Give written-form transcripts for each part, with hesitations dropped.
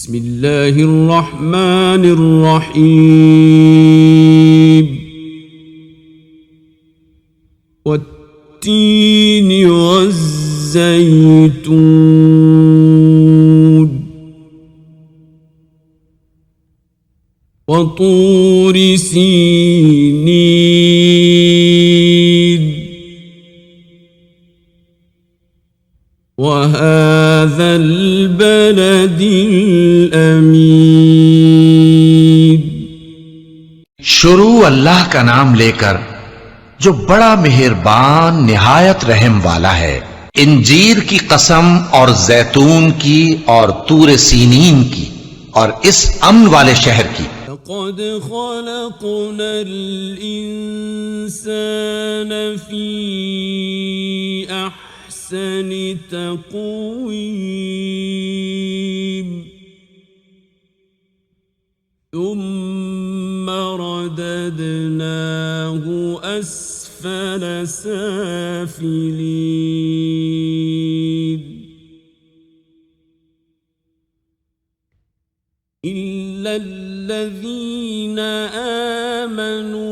बिस्मिल्लाहिर रहमानिर रहीम वत्तीनि वज़्ज़ैतून वतूरि सीनीन वहाज़ल बलदिल अमीन। शुरू अल्लाह का नाम लेकर जो बड़ा मेहरबान निहायत रहम वाला है। इंजीर की कसम और जैतून की और तूर सीनीन की और इस अमन वाले शहर की। लक़द ख़लक़नल इंसान फी अहसनि तक़वीम थुम्मा रददनाहु अस्फल साफिलीन इल्लल्लज़ीन आमनू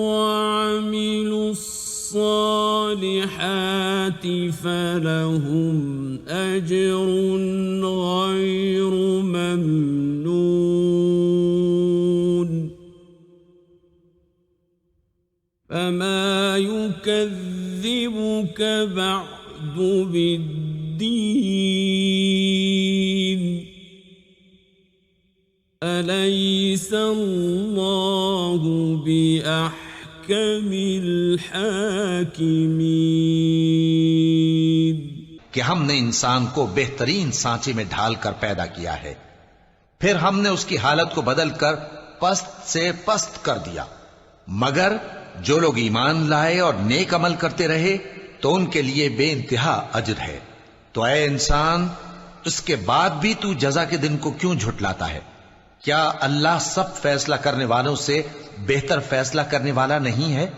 वअमिलुस सालिहाति फलहुम अज्रुन गैरु ममनून फमा युकज़्ज़िबुक बअदु बिद्दीन अलैसल्लाहु बिअहकमिल हाकिमीन। कि हमने इंसान को बेहतरीन सांचे में ढालकर पैदा किया है, फिर हमने उसकी हालत को बदलकर पस्त से पस्त कर दिया। मगर जो लोग ईमान लाए और नेक अमल करते रहे तो उनके लिए बेइंतहा अजर है। तो ऐ इंसान, इसके बाद भी तू जज़ा के दिन को क्यों झुटलाता है? क्या अल्लाह सब फैसला करने वालों से बेहतर फैसला करने वाला नहीं है?